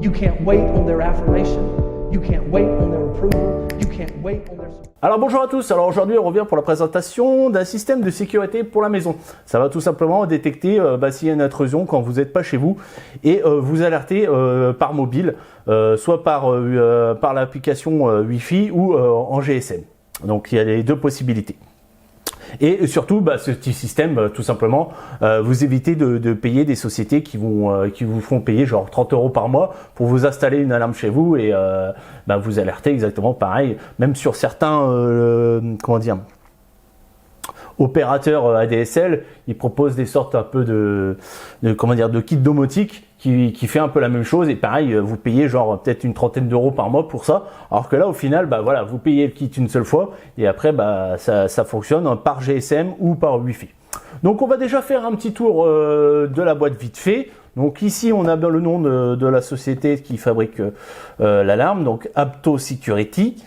You can't wait on their affirmation. You can't wait on their approval. You can't wait on their... Alors bonjour à tous, alors aujourd'hui on revient pour la présentation d'un système de sécurité pour la maison. Ça va tout simplement détecter s'il y a une intrusion quand vous n'êtes pas chez vous et vous alerter par mobile, soit par l'application Wi-Fi ou en GSM. Donc il y a les deux possibilités. Et surtout, ce petit système, tout simplement, vous évitez de payer des sociétés qui vous font payer genre 30 € par mois pour vous installer une alarme chez vous et vous alerter exactement pareil. Même sur certains, opérateurs ADSL, ils proposent des sortes un peu de kit domotique qui fait un peu la même chose et pareil, vous payez genre peut-être une trentaine d'euros par mois pour ça, alors que là au final, vous payez le kit une seule fois et après ça fonctionne par GSM ou par Wi-Fi. Donc on va déjà faire un petit tour de la boîte vite fait. Donc ici on a bien le nom de la société qui fabrique l'alarme, donc Apto Security.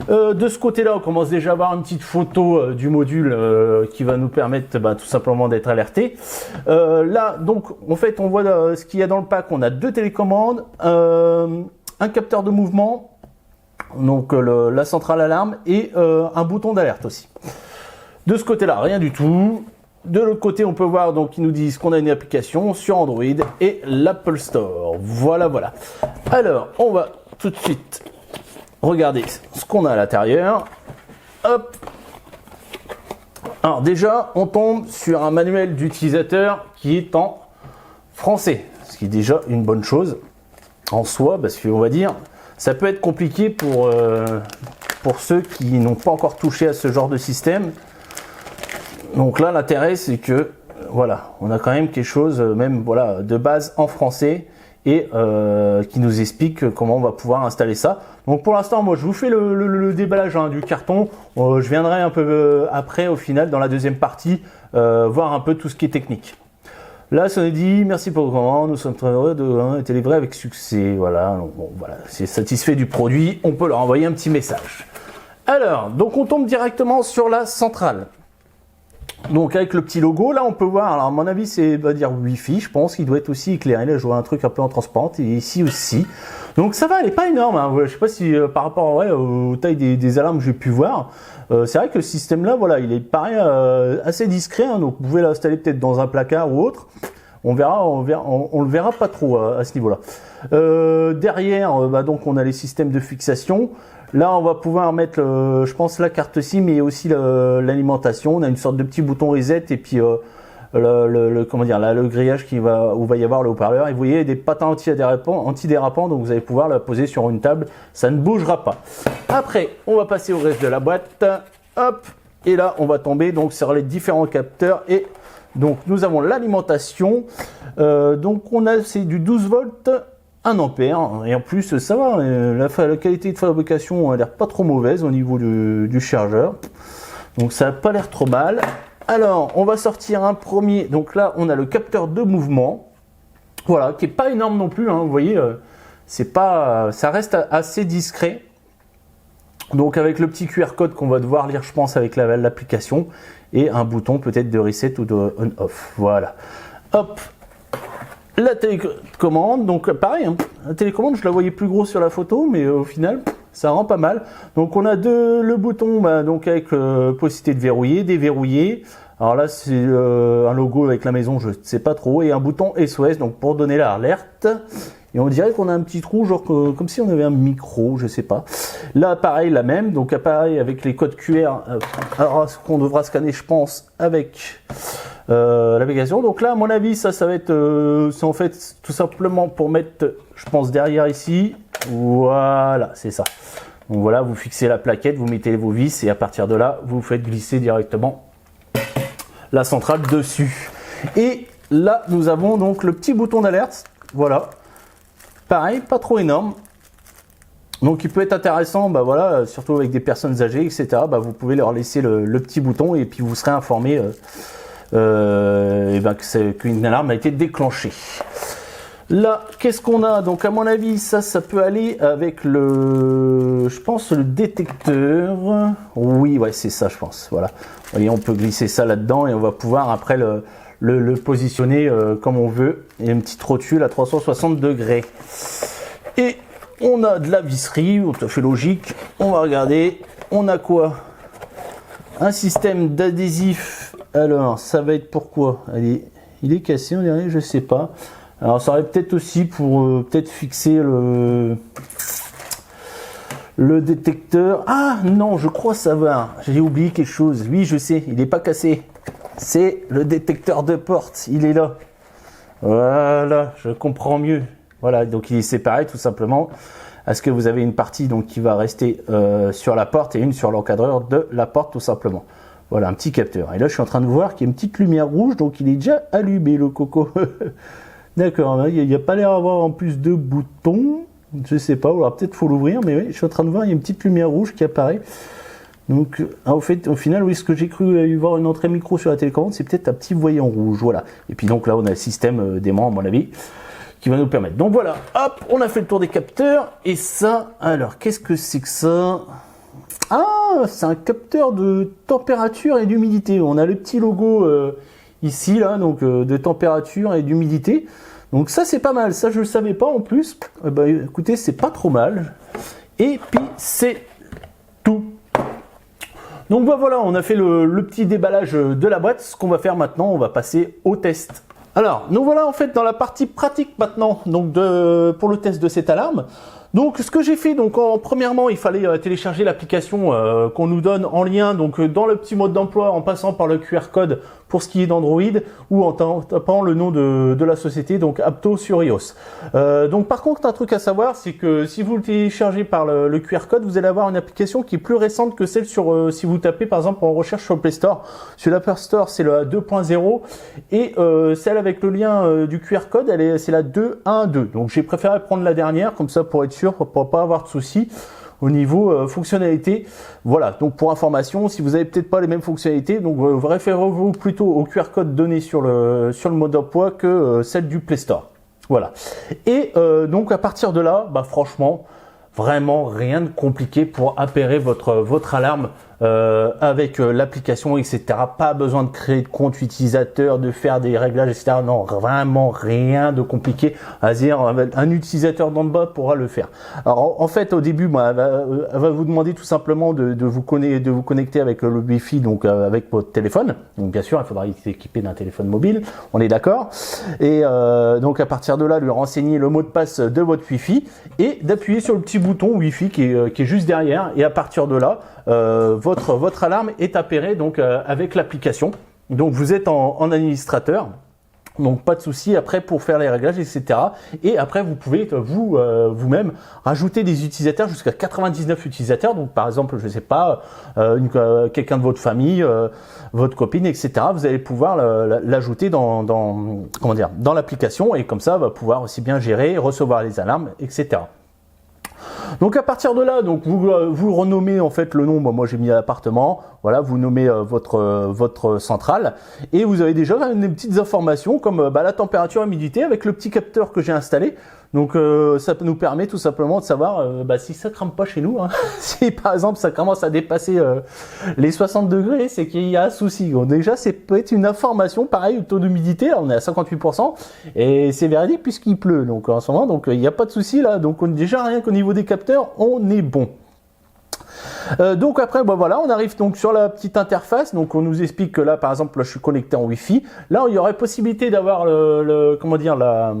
De ce côté-là, on commence déjà à avoir une petite photo du module qui va nous permettre tout simplement d'être alerté. Là, donc en fait, on voit ce qu'il y a dans le pack. On a deux télécommandes, un capteur de mouvement, donc la centrale alarme et un bouton d'alerte aussi. De ce côté-là, rien du tout. De l'autre côté, on peut voir donc ils nous disent qu'on a une application sur Android et l'Apple Store. Voilà. Alors, on va tout de suite regarder ce qu'on a à l'intérieur. Hop. Alors déjà, on tombe sur un manuel d'utilisateur qui est en français, ce qui est déjà une bonne chose en soi, parce qu'on va dire, ça peut être compliqué pour ceux qui n'ont pas encore touché à ce genre de système. Donc là, l'intérêt, c'est que voilà, on a quand même quelque chose, de base en français et qui nous explique comment on va pouvoir installer ça. Donc pour l'instant, moi, je vous fais le déballage du carton. Je viendrai un peu après, au final, dans la deuxième partie, voir un peu tout ce qui est technique. Là, ça nous dit merci pour vos commandes. Nous sommes très heureux de été livrés avec succès. Voilà, donc, c'est satisfait du produit. On peut leur envoyer un petit message. Alors, donc on tombe directement sur la centrale. Donc avec le petit logo, là on peut voir, alors à mon avis c'est Wi-Fi, je pense qu'il doit être aussi éclairé, là je vois un truc un peu en transparent, et ici aussi. Donc ça va, elle n'est pas énorme, hein. Je sais pas si par rapport aux tailles des alarmes que j'ai pu voir, c'est vrai que le système là, il paraît assez discret, hein. Donc vous pouvez l'installer peut-être dans un placard ou autre. On le verra pas trop à ce niveau-là. Derrière, donc on a les systèmes de fixation. Là, on va pouvoir mettre, je pense, la carte SIM et aussi l'alimentation. On a une sorte de petit bouton reset et puis le grillage où va y avoir le haut-parleur. Et vous voyez des patins antidérapants, donc vous allez pouvoir la poser sur une table. Ça ne bougera pas. Après, on va passer au reste de la boîte. Hop, et là, on va tomber donc sur les différents capteurs et donc nous avons l'alimentation. Donc c'est du 12 volts. 1 ampère et en plus ça va, la qualité de fabrication a l'air pas trop mauvaise au niveau du chargeur, donc ça n'a pas l'air trop mal. Alors on va sortir un premier, donc là on a le capteur de mouvement, voilà, qui est pas énorme non plus, hein, vous voyez, ça reste assez discret. Donc avec le petit QR code qu'on va devoir lire, je pense, avec l'application et un bouton peut-être de reset ou de on-off, voilà. Hop. La télécommande, donc pareil, hein, la télécommande je la voyais plus gros sur la photo, mais au final ça rend pas mal. Donc on a le bouton donc avec possibilité de verrouiller, déverrouiller. Alors là c'est un logo avec la maison, je ne sais pas trop, et un bouton SOS donc pour donner l'alerte. Et on dirait qu'on a un petit trou, genre comme si on avait un micro, je sais pas. Là pareil, la même, donc pareil avec les codes QR, alors qu'on devra scanner je pense avec l'application. Donc là à mon avis ça va être c'est en fait tout simplement pour mettre, je pense, derrière ici, voilà, c'est ça. Donc voilà, vous fixez la plaquette, vous mettez vos vis et à partir de là vous faites glisser directement la centrale dessus. Et là nous avons donc le petit bouton d'alerte, voilà, pareil, pas trop énorme. Donc il peut être intéressant, surtout avec des personnes âgées, etc. Vous pouvez leur laisser le petit bouton et puis vous serez informé qu'une alarme a été déclenchée. Là, qu'est-ce qu'on a? Donc à mon avis, ça peut aller avec je pense le détecteur. Oui, ouais, c'est ça, je pense. Voilà. Vous voyez, on peut glisser ça là-dedans et on va pouvoir après le positionner comme on veut. Il y a une petite rotule à 360 degrés. Et on a de la visserie, tout à fait logique. On va regarder. On a quoi? Un système d'adhésif. Alors, ça va être pourquoi? Allez, il est cassé, on dirait, je sais pas. Alors, ça aurait peut-être aussi pour peut-être fixer le détecteur. Ah non, je crois savoir. J'ai oublié quelque chose. Oui, je sais, il n'est pas cassé. C'est le détecteur de porte. Il est là. Voilà, je comprends mieux. Voilà, donc il est séparé tout simplement. Est-ce que vous avez une partie donc qui va rester sur la porte et une sur l'encadreur de la porte tout simplement. Voilà, un petit capteur. Et là, je suis en train de voir qu'il y a une petite lumière rouge, donc il est déjà allumé le coco. D'accord, il n'y a pas l'air d'avoir en plus de boutons. Je sais pas, alors peut-être faut l'ouvrir, mais oui, je suis en train de voir, il y a une petite lumière rouge qui apparaît. Donc, au final, oui, ce que j'ai cru y voir une entrée micro sur la télécommande, c'est peut-être un petit voyant rouge, voilà. Et puis donc là, on a le système d'aimant, à mon avis, qui va nous permettre. Donc voilà, hop, on a fait le tour des capteurs. Et ça, alors, qu'est-ce que c'est que ça? Ah, c'est un capteur de température et d'humidité. On a le petit logo ici, là, donc de température et d'humidité. Donc ça, c'est pas mal. Ça, je ne le savais pas en plus. Écoutez, c'est pas trop mal. Et puis, c'est tout. Donc voilà, on a fait le petit déballage de la boîte. Ce qu'on va faire maintenant, on va passer au test. Alors, nous voilà en fait dans la partie pratique maintenant, donc pour le test de cette alarme. Donc, ce que j'ai fait, donc premièrement, il fallait télécharger l'application qu'on nous donne en lien, donc dans le petit mode d'emploi, en passant par le QR code pour ce qui est d'Android, ou en tapant le nom de la société, donc Apto sur iOS. Donc, par contre, un truc à savoir, c'est que si vous le téléchargez par le QR code, vous allez avoir une application qui est plus récente que celle sur si vous tapez par exemple en recherche sur le Play Store. Sur l'App Store, c'est la 2.0 et celle avec le lien du QR code, c'est la 2.1.2. Donc, j'ai préféré prendre la dernière, comme ça pour être sûr, pour pas avoir de soucis au niveau fonctionnalité. Voilà, donc pour information, si vous avez peut-être pas les mêmes fonctionnalités, donc référez-vous plutôt au QR code donné sur le mode d'emploi que celle du Play Store. Voilà. Et donc à partir de là, franchement, vraiment rien de compliqué pour appairer votre alarme avec l'application, etc. Pas besoin de créer de compte utilisateur, de faire des réglages, etc. Non, vraiment rien de compliqué. À dire, un utilisateur d'en bas pourra le faire. Alors en fait, au début, elle va vous demander tout simplement de vous connecter avec le Wi-Fi, donc avec votre téléphone. Donc bien sûr, il faudra s'équiper d'un téléphone mobile. On est d'accord. Et donc à partir de là, lui renseigner le mot de passe de votre Wi-Fi et d'appuyer sur le petit bouton Wi-Fi qui est juste derrière. Et à partir de là, votre alarme est appairée donc avec l'application. Donc vous êtes en administrateur, donc pas de souci après pour faire les réglages, etc. Et après vous pouvez vous-même rajouter des utilisateurs jusqu'à 99 utilisateurs. Donc par exemple, je sais pas, quelqu'un de votre famille, votre copine, etc. Vous allez pouvoir l'ajouter dans l'application et comme ça va pouvoir aussi bien gérer, recevoir les alarmes, etc. Donc à partir de là, donc vous renommez en fait le nom. Moi j'ai mis l'appartement. Voilà, vous nommez votre centrale et vous avez déjà des petites informations comme la température, humidité avec le petit capteur que j'ai installé. Donc ça nous permet tout simplement de savoir si ça crame pas chez nous. Hein. Si par exemple ça commence à dépasser les 60 degrés, c'est qu'il y a un souci. Donc, déjà, c'est peut-être une information. Pareil, le taux d'humidité, là, on est à 58% et c'est véridique puisqu'il pleut. Donc en ce moment, donc il n'y a pas de souci là. Donc déjà rien qu'au niveau des capteurs, on est bon. Donc après, voilà, on arrive donc sur la petite interface. Donc on nous explique que là, par exemple, là, je suis connecté en Wi-Fi. Là, il y aurait possibilité d'avoir la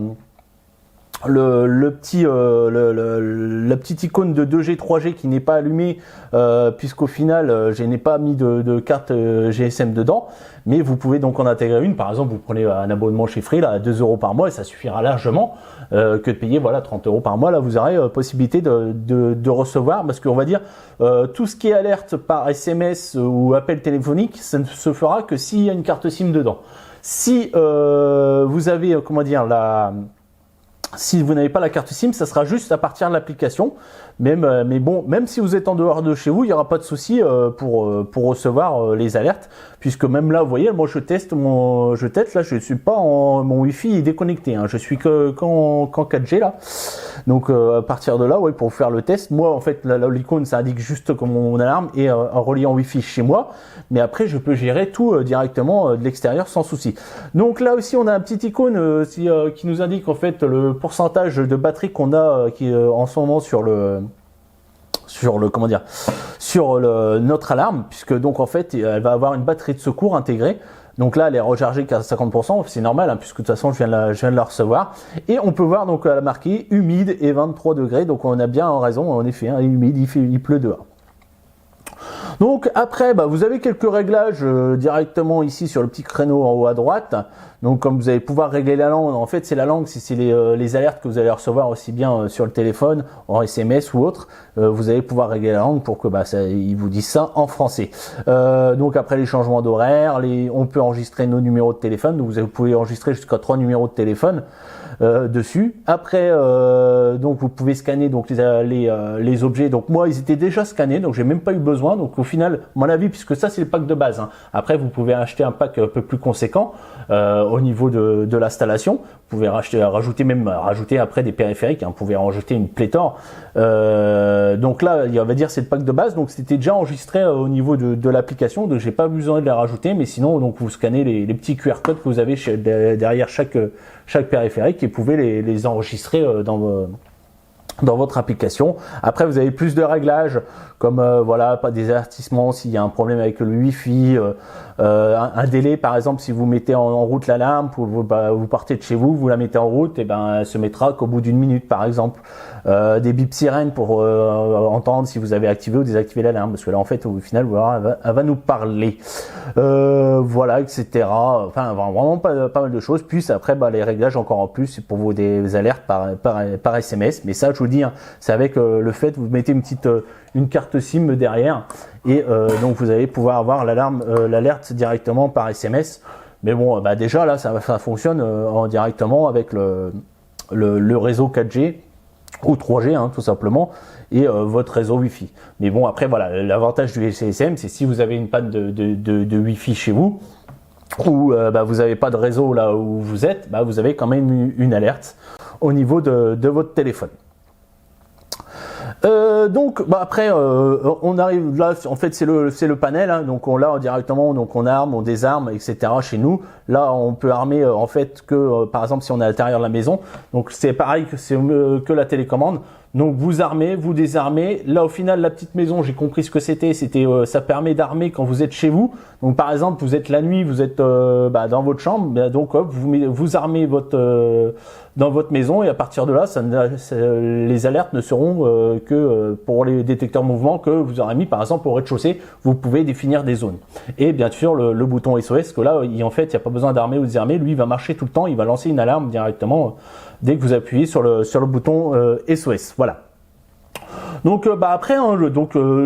petite icône de 2G, 3G qui n'est pas allumée puisqu'au final je n'ai pas mis de carte GSM dedans, mais vous pouvez donc en intégrer une. Par exemple, vous prenez un abonnement chez Free là, à 2 € par mois et ça suffira largement que de payer 30 € par mois. Là vous aurez possibilité de recevoir, parce qu'on va dire tout ce qui est alerte par SMS ou appel téléphonique, ça ne se fera que s'il y a une carte SIM dedans. Si vous avez si vous n'avez pas la carte SIM, ça sera juste à partir de l'application. Mais bon, même si vous êtes en dehors de chez vous, il n'y aura pas de souci pour recevoir les alertes, puisque même là, vous voyez, moi je teste là, je suis pas mon Wi-Fi est déconnecté, hein, je suis qu'en 4G là. Donc à partir de là, pour faire le test, moi en fait l'icône ça indique juste que mon alarme est reliée en Wi-Fi chez moi, mais après je peux gérer tout directement de l'extérieur sans souci. Donc là aussi on a une petite icône qui nous indique en fait le pourcentage de batterie qu'on a qui en ce moment sur notre alarme, puisque donc en fait elle va avoir une batterie de secours intégrée. Donc là elle est rechargée qu'à 50%, c'est normal, hein, puisque de toute façon je viens de la recevoir. Et on peut voir donc elle a marqué humide et 23 degrés, donc on a bien raison en effet, hein, humide, il pleut dehors. Donc après, vous avez quelques réglages directement ici sur le petit créneau en haut à droite. Donc comme vous allez pouvoir régler la langue, en fait c'est la langue, c'est les alertes que vous allez recevoir aussi bien sur le téléphone, en SMS ou autre. Vous allez pouvoir régler la langue pour que ils vous disent ça en français. Donc après les changements d'horaire, on peut enregistrer nos numéros de téléphone. Donc vous pouvez enregistrer jusqu'à 3 numéros de téléphone. Dessus. Après, donc vous pouvez scanner donc les objets. Donc moi, ils étaient déjà scannés, donc j'ai même pas eu besoin. Donc au final, à mon avis, puisque ça c'est le pack de base. Hein. Après, vous pouvez acheter un pack un peu plus conséquent au niveau de l'installation. Vous pouvez rajouter après des périphériques. Hein. Vous pouvez en rajouter une pléthore. Donc là, on va dire c'est le pack de base. Donc c'était déjà enregistré au niveau de l'application. Donc j'ai pas besoin de les rajouter. Mais sinon, donc vous scannez les petits QR codes que vous avez derrière chaque périphérique et vous pouvez les enregistrer dans votre application. Après, vous avez plus de réglages comme pas des avertissements s'il y a un problème avec le Wi-Fi, un délai par exemple si vous mettez en route l'alarme, vous partez de chez vous, vous la mettez en route, et elle se mettra qu'au bout d'une minute par exemple. Des bips sirènes pour entendre si vous avez activé ou désactivé l'alarme, parce que là en fait au final elle va nous parler, voilà, etc. Enfin vraiment pas mal de choses. Puis après les réglages encore en plus c'est pour des alertes par SMS, mais ça je vous dis hein, c'est avec le fait vous mettez une carte SIM derrière et donc vous allez pouvoir avoir l'alerte directement par SMS. Mais bon déjà là ça fonctionne directement avec le réseau 4G ou 3G hein, tout simplement et votre réseau Wi-Fi. Mais bon après voilà, l'avantage du GSM c'est si vous avez une panne de Wi-Fi chez vous ou vous n'avez pas de réseau là où vous êtes, vous avez quand même une alerte au niveau de votre téléphone. Donc après on arrive là en fait c'est le panel hein, donc on l'a directement, donc on arme, on désarme etc. Chez nous là on peut armer en fait que par exemple si on est à l'intérieur de la maison, donc c'est pareil que la télécommande. Donc vous armez, vous désarmez. Là au final la petite maison, j'ai compris ce que c'était ça permet d'armer quand vous êtes chez vous. Donc par exemple vous êtes la nuit, vous êtes dans votre chambre, donc vous armez dans votre maison et à partir de là les alertes ne seront que pour les détecteurs mouvement que vous aurez mis par exemple au rez-de-chaussée. Vous pouvez définir des zones et bien sûr le bouton SOS que là en fait il n'y a pas besoin d'armer ou de désarmer, lui il va marcher tout le temps, il va lancer une alarme directement dès que vous appuyez sur le bouton SOS. Voilà. Donc après hein,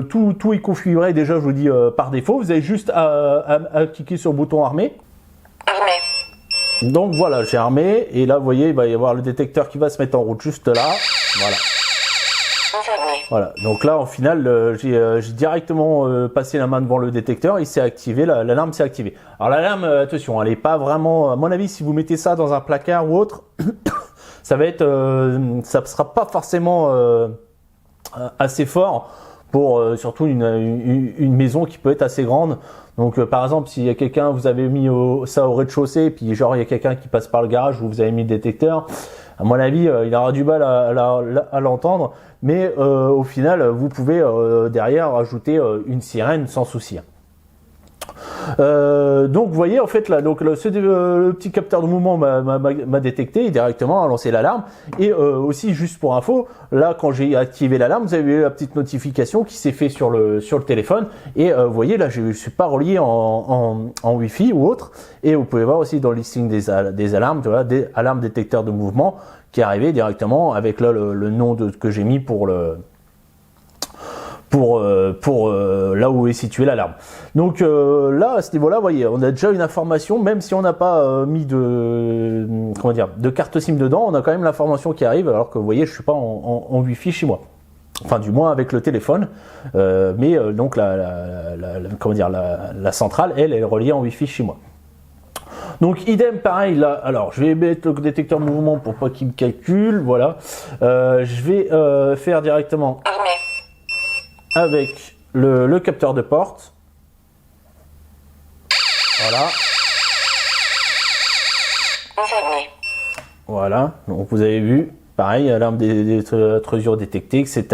tout est configuré déjà, je vous dis par défaut. Vous avez juste à cliquer sur le bouton armé. Donc voilà, j'ai armé et là vous voyez il va y avoir le détecteur qui va se mettre en route juste là. Voilà. Donc là, au final, j'ai directement passé la main devant le détecteur, il s'est activé, l'alarme s'est activée. Alors l'alarme, attention, elle n'est pas vraiment, à mon avis, si vous mettez ça dans un placard ou autre, ça sera pas forcément assez fort pour surtout une maison qui peut être assez grande. Donc par exemple, s'il y a quelqu'un, vous avez mis ça au rez-de-chaussée, puis genre il y a quelqu'un qui passe par le garage où vous avez mis le détecteur, à mon avis, il aura du mal à l'entendre, mais au final, vous pouvez derrière rajouter une sirène sans souci. Donc vous voyez en fait là, donc le petit capteur de mouvement m'a détecté et directement a lancé l'alarme. Et aussi juste pour info, là quand j'ai activé l'alarme, vous avez eu la petite notification qui s'est fait sur le téléphone. Et vous voyez là, je suis pas relié en Wi-Fi ou autre. Et vous pouvez voir aussi dans le listing des alarmes, tu vois, des alarmes détecteurs de mouvement qui est arrivé directement avec là le nom que j'ai mis pour là où est située l'alarme. Donc là à ce niveau-là, vous voyez, on a déjà une information, même si on n'a pas mis de carte SIM dedans, on a quand même l'information qui arrive, alors que vous voyez, je suis pas en Wi-Fi chez moi. Enfin, du moins avec le téléphone, mais donc la centrale, elle est reliée en Wi-Fi chez moi. Donc idem pareil là, alors je vais mettre le détecteur de mouvement pour pas qu'il me calcule, voilà. Je vais faire directement avec le capteur de porte. Voilà. Voilà, donc vous avez vu, pareil, alarme d'intrusion détectée, etc.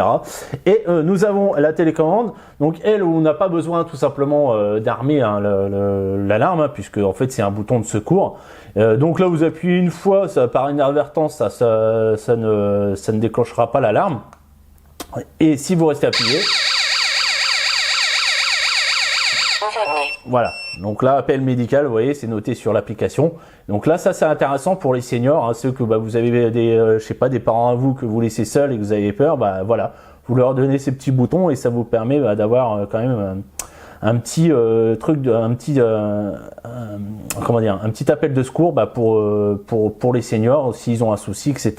Et nous avons la télécommande, donc elle, on n'a pas besoin tout simplement d'armer hein, l'alarme, hein, puisque en fait c'est un bouton de secours. Donc là vous appuyez une fois, ça, par inadvertance, ça ne déclenchera pas l'alarme. Et si vous restez appuyé, voilà, donc là, appel médical, vous voyez, c'est noté sur l'application. Donc là, ça c'est intéressant pour les seniors, hein, ceux que vous avez des, je sais pas, des parents à vous que vous laissez seuls et que vous avez peur, voilà, vous leur donnez ces petits boutons et ça vous permet d'avoir quand même un petit truc, un petit appel de secours pour les seniors s'ils ont un souci, etc.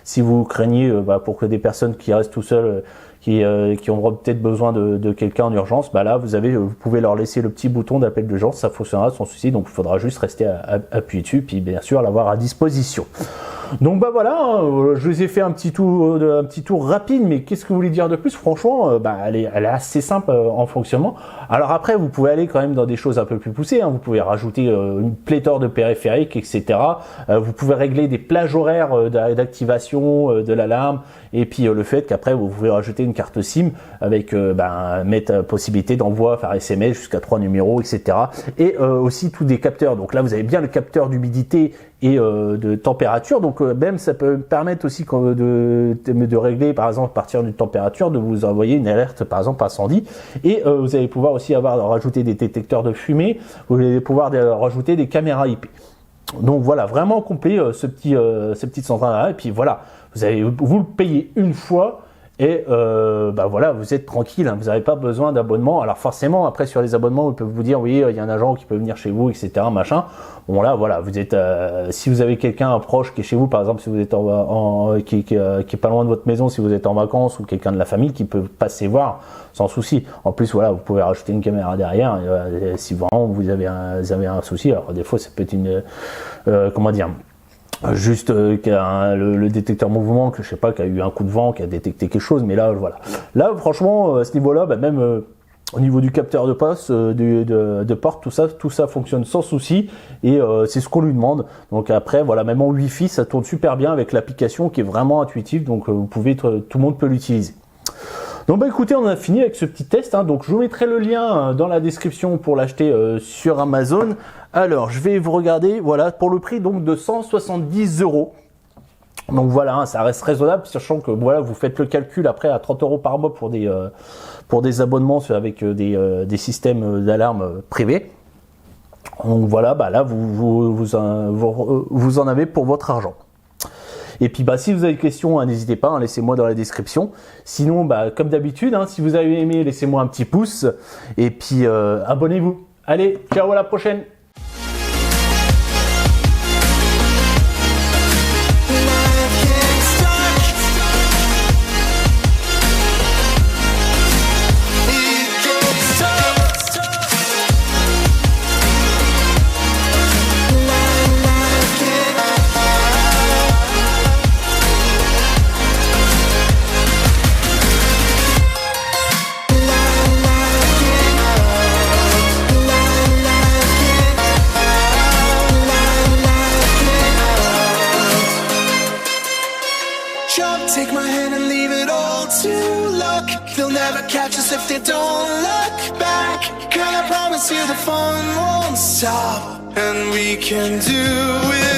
Si vous craignez pour que des personnes qui restent tout seuls qui auront peut-être besoin de quelqu'un en urgence, là vous pouvez leur laisser le petit bouton d'appel d'urgence, ça fonctionnera sans souci, donc il faudra juste rester appuyé dessus, puis bien sûr l'avoir à disposition. Donc voilà, hein, je vous ai fait un petit tour rapide, mais qu'est-ce que vous voulez dire de plus? Franchement, elle est assez simple en fonctionnement. Alors après, vous pouvez aller quand même dans des choses un peu plus poussées, hein. Vous pouvez rajouter une pléthore de périphériques, etc. Vous pouvez régler des plages horaires d'activation de l'alarme, et puis le fait qu'après vous pouvez rajouter une carte SIM avec mettre possibilité d'envoi par SMS jusqu'à 3 numéros, etc. Et aussi tous des capteurs. Donc là, vous avez bien le capteur d'humidité et de température, donc même ça peut permettre aussi de régler par exemple à partir d'une température, de vous envoyer une alerte par exemple incendie, et vous allez pouvoir aussi rajouter des détecteurs de fumée, vous allez pouvoir rajouter des caméras IP. Donc voilà, vraiment complet ce petit central là, et puis voilà, vous le payez une fois. Et voilà, vous êtes tranquille, hein, vous n'avez pas besoin d'abonnement. Alors forcément, après sur les abonnements, ils peuvent vous dire oui, il y a un agent qui peut venir chez vous, etc. Machin. Bon là, voilà, vous êtes, si vous avez quelqu'un proche qui est chez vous, par exemple, si vous êtes qui est pas loin de votre maison, si vous êtes en vacances, ou quelqu'un de la famille qui peut passer voir sans souci. En plus, voilà, vous pouvez rajouter une caméra derrière si vraiment vous avez un souci. Alors des fois, ça peut être une juste le détecteur mouvement, que je sais pas, qui a eu un coup de vent, qui a détecté quelque chose, mais là voilà. Là franchement à ce niveau-là, même au niveau du capteur de passe, de porte, tout ça fonctionne sans souci, et c'est ce qu'on lui demande. Donc après voilà, même en Wi-Fi ça tourne super bien avec l'application qui est vraiment intuitive, donc tout le monde peut l'utiliser. Donc écoutez, on a fini avec ce petit test, hein. Donc je vous mettrai le lien dans la description pour l'acheter sur Amazon. Alors je vais vous regarder, voilà, pour le prix donc de 170 €. Donc voilà, hein, ça reste raisonnable, sachant que voilà, vous faites le calcul après à 30 € par mois pour des abonnements avec des systèmes d'alarme privés. Donc voilà, là vous en avez pour votre argent. Et puis si vous avez des questions, hein, n'hésitez pas, hein, laissez-moi dans la description. Sinon, comme d'habitude, hein, si vous avez aimé, laissez-moi un petit pouce. Et puis abonnez-vous. Allez, ciao, à la prochaine. Take my hand and leave it all to luck. They'll never catch us if they don't look back. Girl, I promise you the fun won't stop, and we can do it.